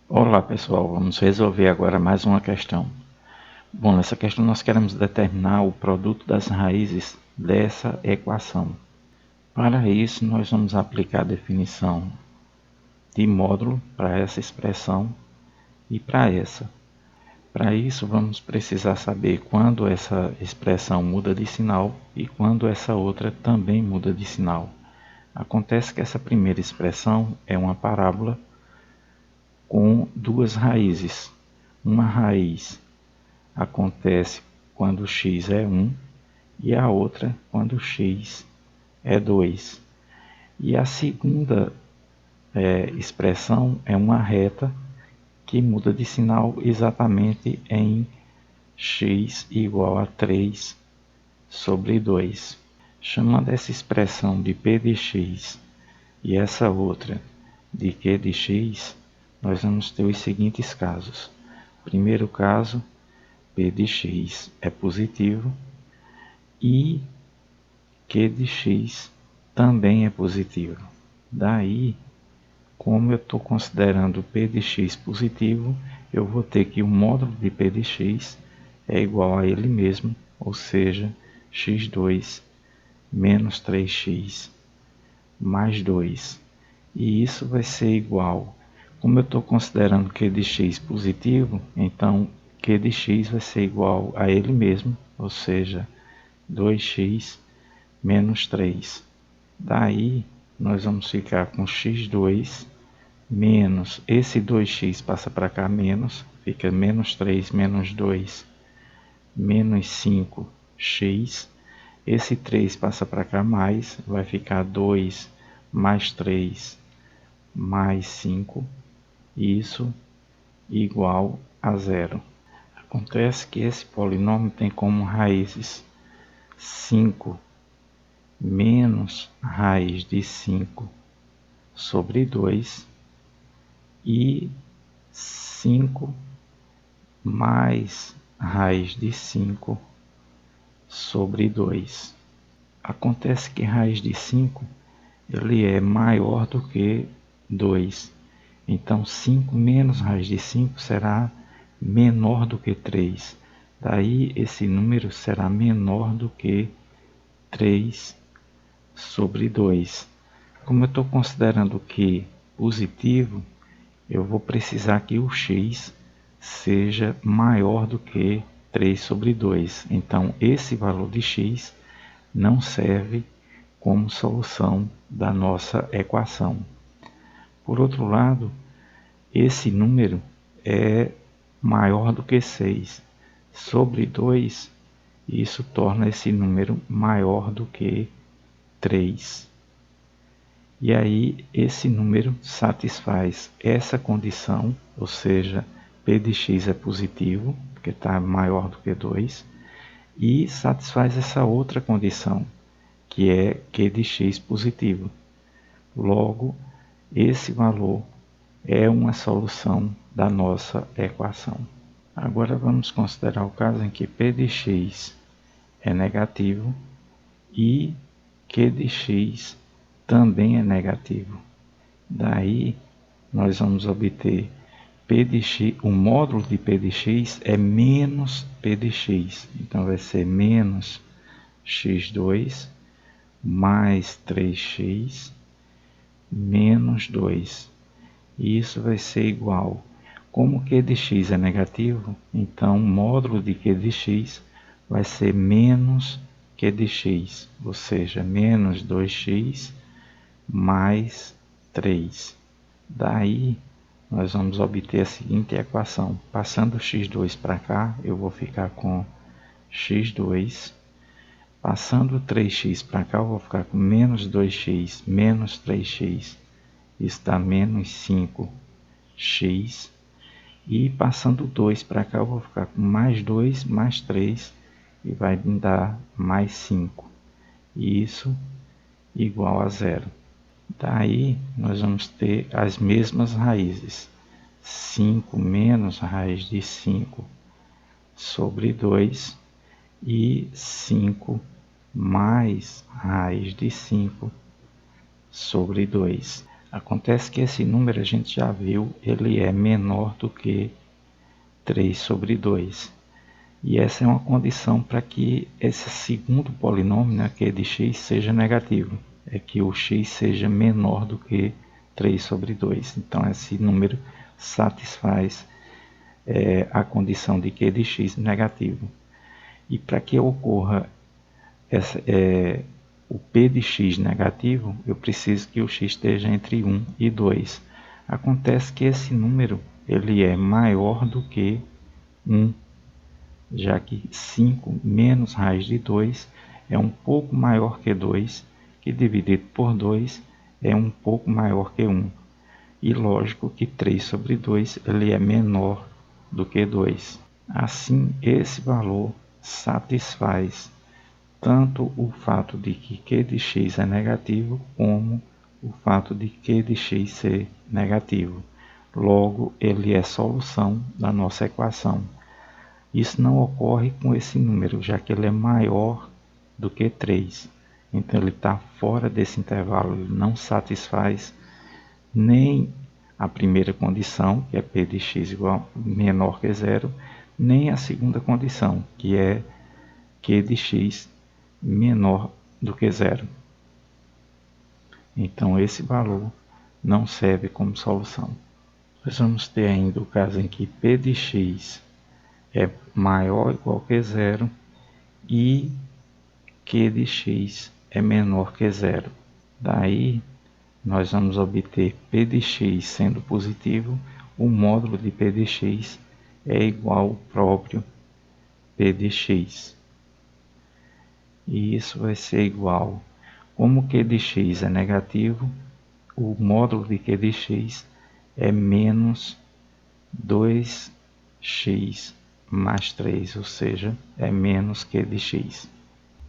Olá pessoal, vamos resolver agora mais uma questão. Bom, nessa questão nós queremos determinar o produto das raízes dessa equação. Para isso nós vamos aplicar a definição de módulo para essa expressão e para essa. Para isso vamos precisar saber quando essa expressão muda de sinal e quando essa outra também muda de sinal. Acontece que essa primeira expressão é uma parábola com duas raízes. Uma raiz acontece quando x é 1 e a outra quando x é 2. E a segunda expressão é uma reta que muda de sinal exatamente em x igual a 3 sobre 2. Chamando essa expressão de p de x e essa outra de q de x, nós vamos ter os seguintes casos. Primeiro caso, p de x é positivo e q de x também é positivo. Daí, como eu estou considerando p de x positivo, eu vou ter que o módulo de p de x é igual a ele mesmo, ou seja, x2 menos 3x mais 2. E isso vai ser igual, como eu estou considerando q de x positivo, então q de x vai ser igual a ele mesmo, ou seja, 2x menos 3. Daí, nós vamos ficar com x2 menos, esse 2x passa para cá menos, fica menos 3 menos 2, menos 5x. Esse 3 passa para cá mais, vai ficar 2 mais 3 mais 5, isso igual a zero. Acontece que esse polinômio tem como raízes 5 menos raiz de 5 sobre 2 e 5 mais raiz de 5 sobre 2. Acontece que raiz de 5 ele é maior do que 2. Então 5 menos raiz de 5 será menor do que 3. Daí esse número será menor do que 3 sobre 2. Como eu estou considerando que positivo, eu vou precisar que o x seja maior do que 3 sobre 2. Então, esse valor de x não serve como solução da nossa equação. Por outro lado, esse número é maior do que 6 sobre 2, e isso torna esse número maior do que 3. E aí esse número satisfaz essa condição, ou seja, p de x é positivo, porque está maior do que 2, e satisfaz essa outra condição, que é q de x positivo. Logo, esse valor é uma solução da nossa equação. Agora vamos considerar o caso em que p de x é negativo e q de x também é negativo. Daí nós vamos obter p de x, o módulo de p de x é menos p de x. Então vai ser menos x2 mais 3x menos 2. E isso vai ser igual. Como q de x é negativo, então o módulo de q de x vai ser menos q de x, ou seja, menos 2x mais 3. Daí, nós vamos obter a seguinte equação. Passando o x2 para cá, eu vou ficar com x2. Passando o 3x para cá, eu vou ficar com menos 2x menos 3x. Isso dá menos 5x. E passando o 2 para cá, eu vou ficar com mais 2 mais 3 e vai me dar mais 5. E isso igual a zero. Daí nós vamos ter as mesmas raízes. 5 menos raiz de 5 sobre 2 e 5 mais raiz de 5 sobre 2. Acontece que esse número a gente já viu, ele é menor do que 3 sobre 2. E essa é uma condição para que esse segundo polinômio, né, que é de x, seja negativo. É que o x seja menor do que 3 sobre 2. Então esse número satisfaz a condição de q de x negativo. E para que ocorra o p de x negativo, eu preciso que o x esteja entre 1 e 2. Acontece que esse número ele é maior do que 1, já que 5 menos raiz de 2 é um pouco maior que 2, que dividido por 2 é um pouco maior que 1. E lógico que 3 sobre 2 ele é menor do que 2. Assim, esse valor satisfaz tanto o fato de que q de x é negativo, como o fato de q de x ser negativo. Logo, ele é solução da nossa equação. Isso não ocorre com esse número, já que ele é maior do que 3. Então, ele está fora desse intervalo, ele não satisfaz nem a primeira condição, que é p de x igual menor que zero, nem a segunda condição, que é q de x menor do que zero. Então, esse valor não serve como solução. Nós vamos ter ainda o caso em que p de x é maior ou igual que zero e q de x é menor que zero. Daí, nós vamos obter p de x sendo positivo, o módulo de p de x é igual ao próprio p de x. E isso vai ser igual, como q de x é negativo, o módulo de q de x é menos 2x mais 3, ou seja, é menos q de x.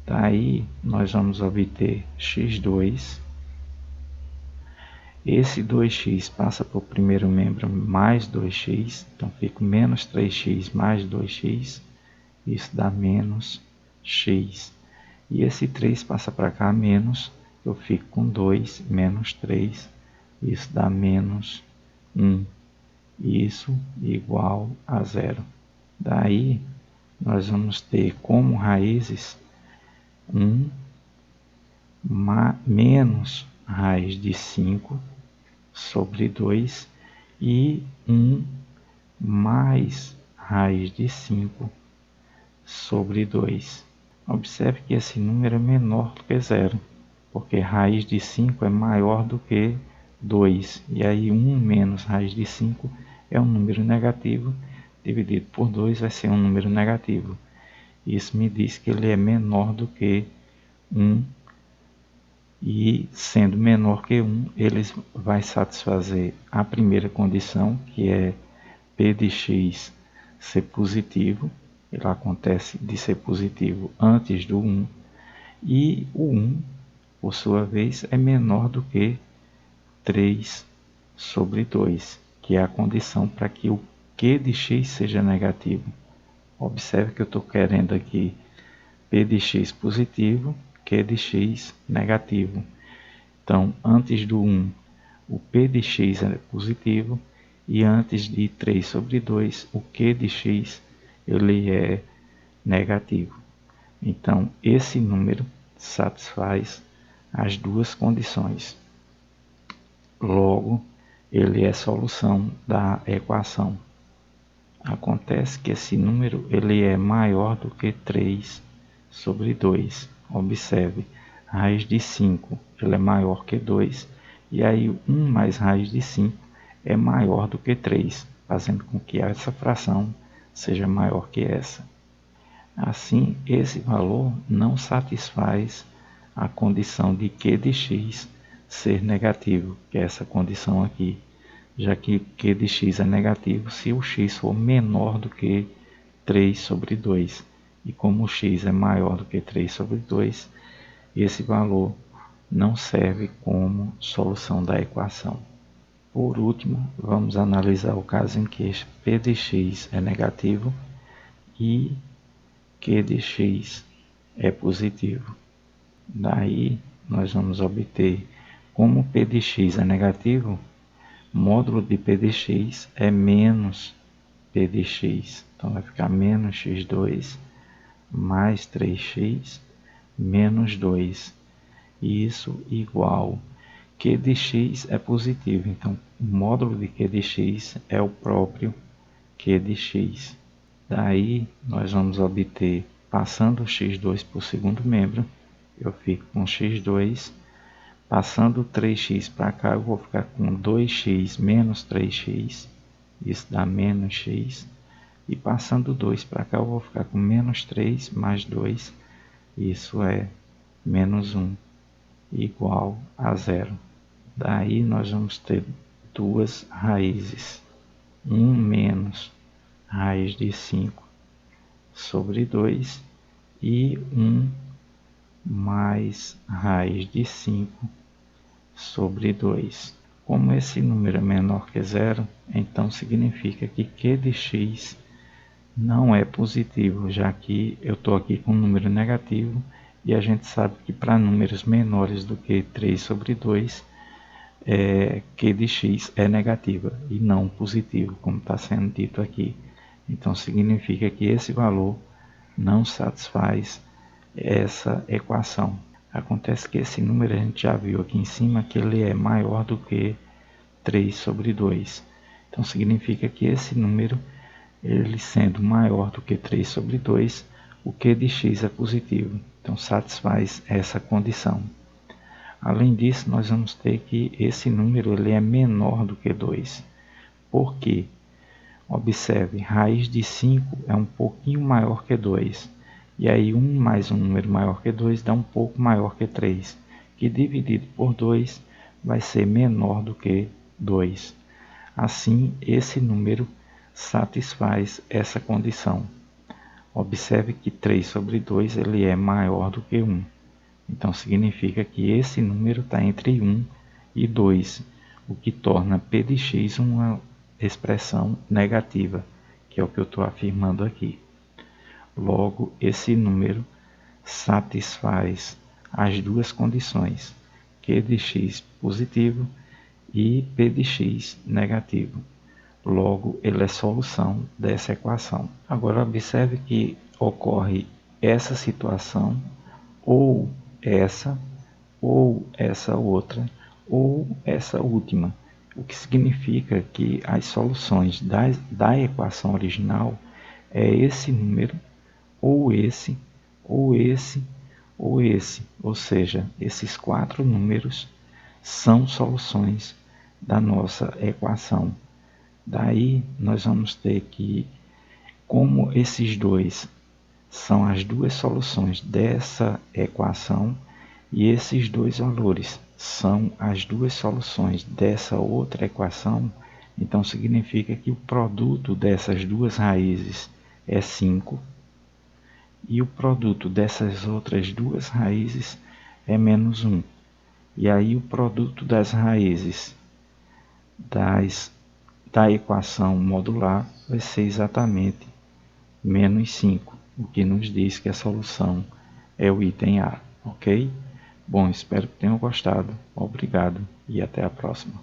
Daí nós vamos obter x2. Esse 2x passa para o primeiro membro mais 2x, então fica menos 3x mais 2x, isso dá menos x. E esse 3 passa para cá menos, eu fico com 2 menos 3, isso dá menos 1, isso igual a zero. Daí nós vamos ter como raízes 1 menos raiz de 5 sobre 2 e 1 mais raiz de 5 sobre 2. Observe que esse número é menor do que zero, porque raiz de 5 é maior do que 2. E aí 1 menos raiz de 5 é um número negativo, dividido por 2 vai ser um número negativo. Isso me diz que ele é menor do que 1, e sendo menor que 1, ele vai satisfazer a primeira condição, que é p de x ser positivo. Ele acontece de ser positivo antes do 1, e o 1, por sua vez, é menor do que 3 sobre 2, que é a condição para que o q de x seja negativo. Observe que eu estou querendo aqui p de x positivo, q de x negativo. Então, antes do 1, o p de x é positivo, e antes de 3 sobre 2, o q de x ele é negativo. Então, esse número satisfaz as duas condições. Logo, ele é solução da equação. Acontece que esse número ele é maior do que 3 sobre 2. Observe, raiz de 5 ele é maior que 2, e aí 1 mais raiz de 5 é maior do que 3, fazendo com que essa fração seja maior que essa. Assim, esse valor não satisfaz a condição de q de x ser negativo, que é essa condição aqui, já que q de x é negativo se o x for menor do que 3 sobre 2. E como o x é maior do que 3 sobre 2, esse valor não serve como solução da equação. Por último, vamos analisar o caso em que p de x é negativo e q de x é positivo. Daí, nós vamos obter Como P de x é negativo, módulo de P de x é menos P de x. Então vai ficar menos x2 mais 3x menos 2. Isso igual. Q de x é positivo, então o módulo de Q de x é o próprio Q de x. Daí nós vamos obter, passando o x2 por segundo membro, eu fico com x2. Passando 3x para cá, eu vou ficar com 2x menos 3x. Isso dá menos x. E passando 2 para cá, eu vou ficar com menos 3 mais 2. Isso é menos 1, igual a 0. Daí nós vamos ter duas raízes. 1 menos raiz de 5 sobre 2 e 1 mais raiz de 5 sobre 2. Como esse número é menor que 0, então significa que Q de x não é positivo, já que eu estou aqui com um número negativo e a gente sabe que para números menores do que 3 sobre 2, Q de x é negativa e não positivo, como está sendo dito aqui. Então significa que esse valor não satisfaz essa equação. Acontece que esse número a gente já viu aqui em cima que ele é maior do que 3 sobre 2. Então significa que esse número, ele sendo maior do que 3 sobre 2, o Q de x é positivo. Então satisfaz essa condição. Além disso, nós vamos ter que esse número ele é menor do que 2. Por quê? Observe, raiz de 5 é um pouquinho maior que 2. E aí 1 mais um número maior que 2 dá um pouco maior que 3, que dividido por 2 vai ser menor do que 2. Assim, esse número satisfaz essa condição. Observe que 3 sobre 2 ele é maior do que 1. Então significa que esse número está entre 1 e 2, o que torna P de x uma expressão negativa, que é o que eu estou afirmando aqui. Logo, esse número satisfaz as duas condições, Q de x positivo e P de x negativo. Logo, ele é solução dessa equação. Agora, observe que ocorre essa situação, ou essa outra, ou essa última. O que significa que as soluções da equação original é esse número, ou esse, ou esse, ou esse. Ou seja, esses 4 números são soluções da nossa equação. Daí nós vamos ter que, como esses dois são as duas soluções dessa equação, e esses dois valores são as duas soluções dessa outra equação, então significa que o produto dessas duas raízes é 5 e o produto dessas outras duas raízes é menos 1. E aí o produto das raízes da equação modular vai ser exatamente menos 5, o que nos diz que a solução é o item A, ok? Bom, espero que tenham gostado. Obrigado e até a próxima.